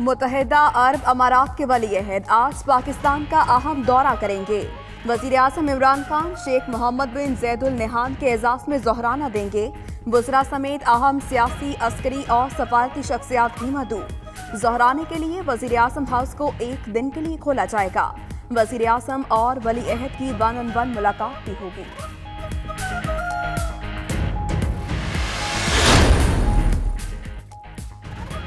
मुत्तहिदा अरब अमारात के वली-ए-अहद आज पाकिस्तान का अहम दौरा करेंगे। वज़ीर-ए-आज़म इमरान खान शेख मोहम्मद बिन ज़ैदुल नहान के एजाज़ में ज़ोहराना देंगे। वज़रा समेत अहम सियासी, अस्करी और सफारती शख्सियात भी मदऊ। ज़ोहराने के लिए वज़ीर-ए-आज़म हाउस को एक दिन के लिए खोला जाएगा। वज़ीर-ए-आज़म और वली-ए-अहद की 1-on-1 मुलाकात भी होगी।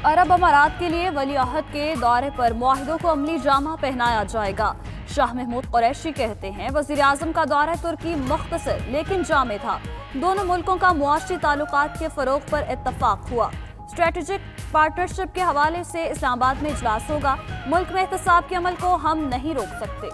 अरब अमारात के लिए वली-अहद के दौरे पर मुआहिदों को अमली जामा पहनाया जाएगा। शाह महमूद कुरैशी कहते हैं, वज़ीर-ए-आज़म का दौरा तुर्की मुख्तसर लेकिन जामे था। दोनों मुल्कों का मुआशी ताल्लुकात के फरोग पर इत्तफाक हुआ। स्ट्रेटेजिक पार्टनरशिप के हवाले से इस्लामाबाद में इजलास होगा। मुल्क में एहतसाब के अमल को हम नहीं रोक सकते।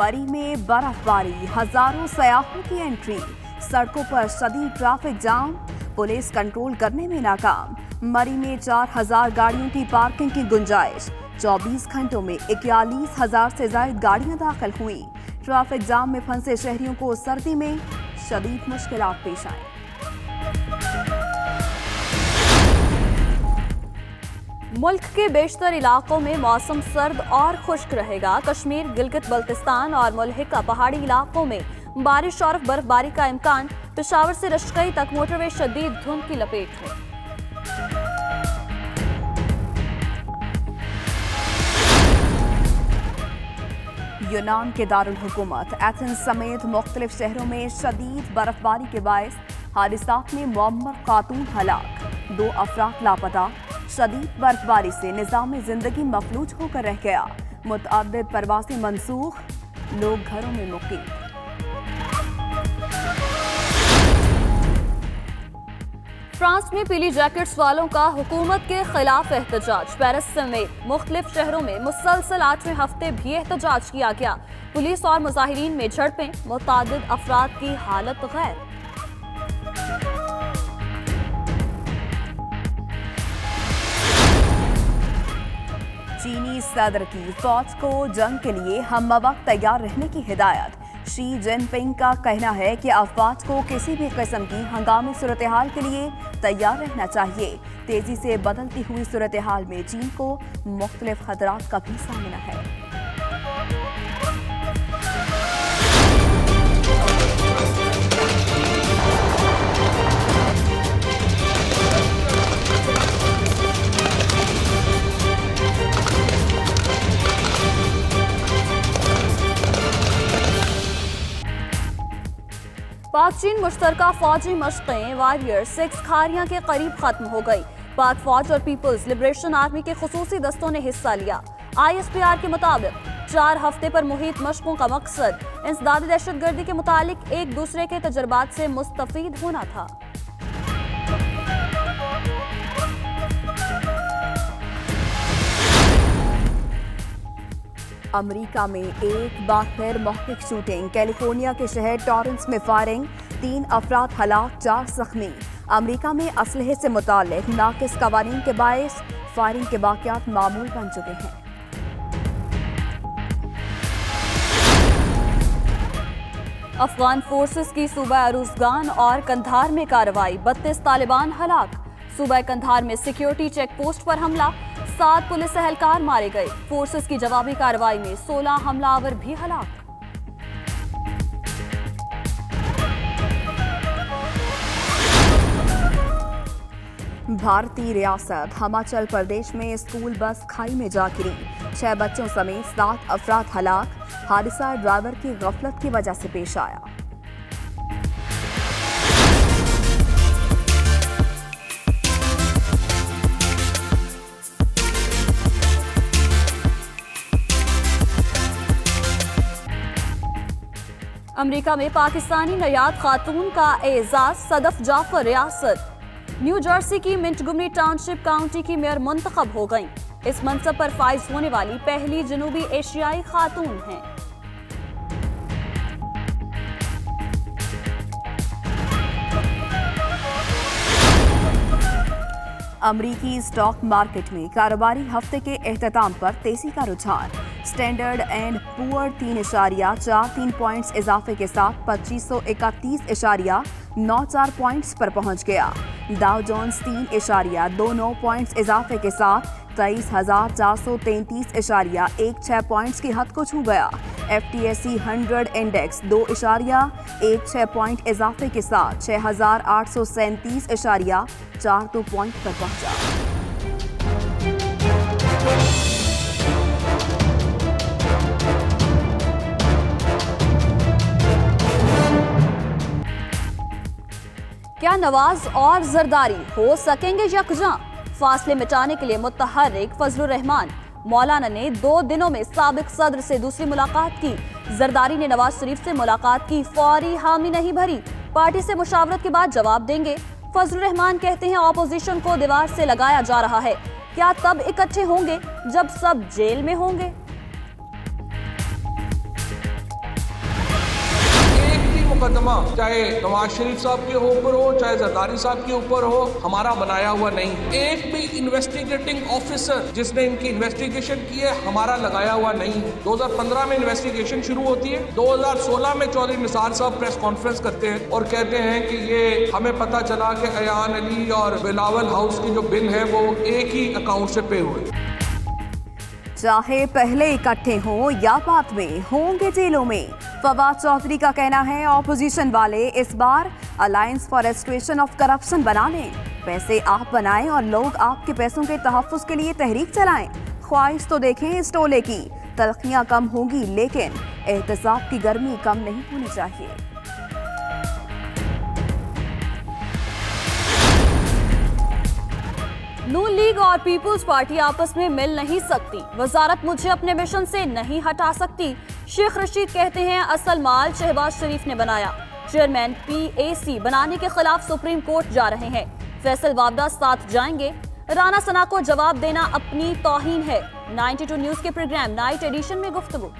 मरी में बर्फबारी, हजारों सयाहों की एंट्री। सड़कों पर शदीद ट्रैफिक जाम, पुलिस कंट्रोल करने में नाकाम। मरी में 4000 गाड़ियों की पार्किंग की गुंजाइश। 24 घंटों में 41,000 से ज्यादा गाड़ियां दाखिल हुई। ट्रैफिक जाम में फंसे शहरियों को सर्दी में शदीद मुश्किलात पेश आई। मुल्क के बेशतर इलाकों में मौसम सर्द और खुश्क रहेगा। कश्मीर, गिलगित बल्तिस्तान और मुल्हिका पहाड़ी इलाकों में बारिश और बर्फबारी का इम्कान। पेशावर से रश्कई तक मोटरवे शदीद धुंध की लपेट में। यूनान के दारुल हुकूमत एथेंस समेत मुख्तलिफ शहरों में शदीद बर्फबारी के बायस हादिसात में मुअम्मर खातून हलाक, 2 अफराद लापता। शदीद बर्फबारी से निज़ाम जिंदगी मफलूज होकर रह गया। मुतअद्दिद परवाज़ें मनसूख, लोग घरों में मुक़ीम। फ्रांस में पीली जैकेट्स वालों का हुकूमत के खिलाफ एहतजाज। पेरिस समेत मुख्तलिफ शहरों में मुसलसल 8वें हफ्ते भी एहतजाज किया गया। पुलिस और मुजाहिरीन में झड़पें, मुतअद्दिद अफराद की हालत गैर। चीनी सदर की फौज को जंग के लिए हमवक्त तैयार रहने की हिदायत। शी जिनपिंग का कहना है कि अफवाज को किसी भी किस्म की हंगामी सूरत हाल के लिए तैयार रहना चाहिए। तेजी से बदलती हुई सूरत हाल में चीन को मुख्तलिफ खतरात का भी सामना है। पाक चीन मुश्तरका फौजी मशक़ें वॉरियर 6 खारियां के करीब खत्म हो गई। पाक फौज और पीपल्स लिबरेशन आर्मी के खुसूसी दस्तों ने हिस्सा लिया। ISPR के मुताबिक 4 हफ्ते पर मुहित मशकों का मकसद इंसदादी दहशतगर्दी के मुतालिक एक दूसरे के तजर्बात से मुस्तफीद होना था। अमेरिका में एक बार फिर मौखिक शूटिंग। कैलिफोर्निया के शहर टॉरेंस में फायरिंग, 3 अफराद हलाक, 4 जख्मी। अमेरिका में असलहे से मुताल्लिक नाकिस कवानीन के बायस फायरिंग के वाक़यात मामूल बन चुके हैं। अफगान फोर्सेस की सूबा अरूजगान और कंधार में कार्रवाई, 32 तालिबान हलाक। सूबा कंधार में सिक्योरिटी चेक पोस्ट पर हमला, 7 पुलिस एहलकार मारे गए। फोर्सेस की जवाबी कार्रवाई में 16 हमलावर भी हलाक। भारतीय रियासत हिमाचल प्रदेश में स्कूल बस खाई में जा गिरी, 6 बच्चों समेत 7 अफराद हलाक। हादसा ड्राइवर की गफलत की वजह से पेश आया। अमेरिका में पाकिस्तानी नयाद खातून का एजाज, सदफ जाफर रियासत। न्यू जर्सी की मिंटगुमरी टाउनशिप काउंटी की मेयर मुंतखब हो गईं। इस मनसब पर फाइज होने वाली पहली जनूबी एशियाई खातून हैं। अमरीकी स्टॉक मार्केट में कारोबारी हफ्ते के एख्तिताम पर तेजी का रुझान। स्टैंडर्ड एंड पुअर 3.43 पॉइंट्स इजाफे के साथ 2531.94 पॉइंट्स पर पहुंच गया। डाउ जोन्स 3.29 पॉइंट्स इजाफे के साथ 23,433.16 पॉइंट्स की हद को छू गया। FTSE 100 इंडेक्स 2.16 पॉइंट इजाफे के साथ 6,837.42 पॉइंट पर पहुंचा। क्या नवाज और जरदारी हो सकेंगे यकजां? फासले मिटाने के लिए मुतहर्रिक फजलुर रहमान मौलाना ने 2 दिनों में साबिक सदर से दूसरी मुलाकात की। जरदारी ने नवाज शरीफ से मुलाकात की फौरी हामी नहीं भरी, पार्टी से मुशावरत के बाद जवाब देंगे। फजलुर रहमान कहते हैं ऑपोजिशन को दीवार से लगाया जा रहा है, क्या तब इकट्ठे होंगे जब सब जेल में होंगे? मुकदमा चाहे नवाज शरीफ साहब के ऊपर हो चाहे जरदारी साहब के ऊपर हो, हमारा बनाया हुआ नहीं। एक भी इन्वेस्टिगेटिंग ऑफिसर जिसने इनकी इन्वेस्टिगेशन की है हमारा लगाया हुआ नहीं। 2015 में इन्वेस्टिगेशन शुरू होती है, 2016 में चौधरी निसार साहब प्रेस कॉन्फ्रेंस करते हैं और कहते हैं कि ये हमें पता चला कि अयान अली और बिलावल हाउस की जो बिल है वो एक ही अकाउंट से पे हुए। चाहे पहले इकट्ठे हों या बाद में, होंगे जेलों में। फवाद चौधरी का कहना है ऑपोजिशन वाले इस बार alliance for restoration of corruption बना लें। पैसे आप बनाएं और लोग आपके पैसों के तहफ्फुज़ के लिए तहरीक चलाएं। ख्वाहिश तो देखें इस टोले की, तलखियां कम होंगी लेकिन एहतसाब की गर्मी कम नहीं होनी चाहिए। नून लीग और पीपुल्स पार्टी आपस में मिल नहीं सकती, वजारत मुझे अपने मिशन से नहीं हटा सकती। शेख रशीद कहते हैं असल माल शहबाज शरीफ ने बनाया। चेयरमैन PAC बनाने के खिलाफ सुप्रीम कोर्ट जा रहे हैं, फैसल वाबदा साथ जाएंगे। राना सना को जवाब देना अपनी तौहीन है। 92 न्यूज के प्रोग्राम नाइट एडिशन में गुफ्तगू।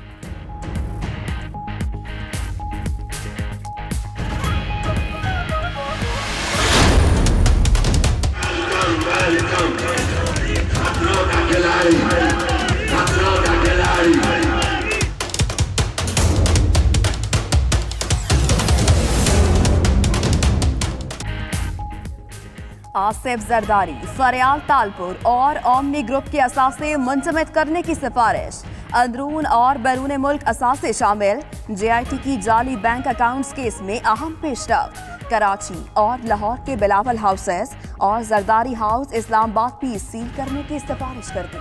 आसिफ जरदारी, फरियाल तालपुर और ओमनी ग्रुप के असासे मुंजमद करने की सिफारिश। अंदरून और बैरून मुल्क असासे शामिल। JIT की जाली बैंक अकाउंट्स केस में अहम पेशरफ। कराची और लाहौर के बिलावल हाउसेस और जरदारी हाउस इस्लामाबाद भी सील करने की सिफारिश कर दी।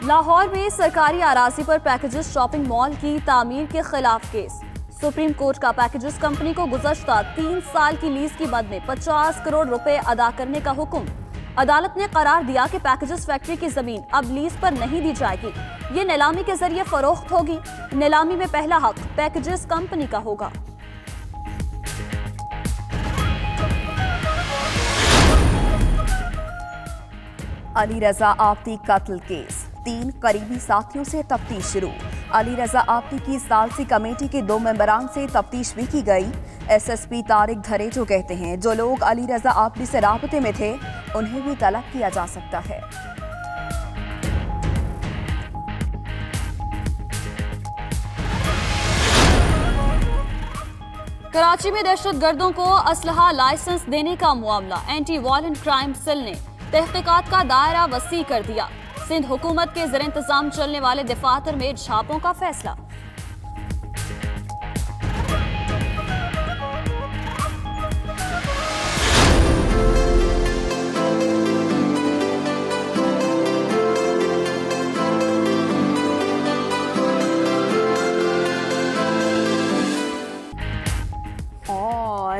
लाहौर में सरकारी अराजी पर पैकेजेस शॉपिंग मॉल की तामीर के खिलाफ केस। सुप्रीम कोर्ट का पैकेजेस कंपनी को गुज़श्ता 3 साल की लीज की मद में 50 करोड़ रुपए अदा करने का हुक्म। अदालत ने करार दिया कि पैकेजेस फैक्ट्री की जमीन अब लीज पर नहीं दी जाएगी, ये नीलामी के जरिए फरोख्त होगी। नीलामी में पहला हक पैकेजेस कंपनी का होगा। अली रजा आप्टी कत्ल केस, 3 करीबी साथियों से तफ्तीश शुरू। अली रजा आप्टी की सालसी कमेटी के 2 मेंबरान से तफ्तीश भी की गई। SSP तारिक धरेजो कहते हैं जो लोग अली रजा आप्टी से राबते में थे उन्हें भी तलब किया जा सकता है। कराची में दहशतगर्दों को असलहा लाइसेंस देने का मामला एंटी वायलेंट क्राइम सेल ने तहकीकात का दायरा वसी कर दिया। सिंध हुकूमत के ज़ेर इंतजाम चलने वाले दफातर में छापों का फैसला।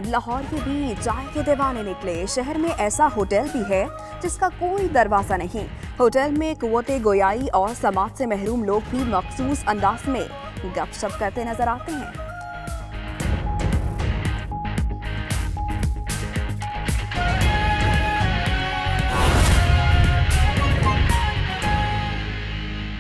लाहौर के बीच चाय के दीवाने निकले। शहर में ऐसा होटल भी है जिसका कोई दरवाजा नहीं। होटल में कुव्वते गोयाई और समाज से महरूम लोग भी मखसूस अंदाज में गपशप करते नजर आते हैं।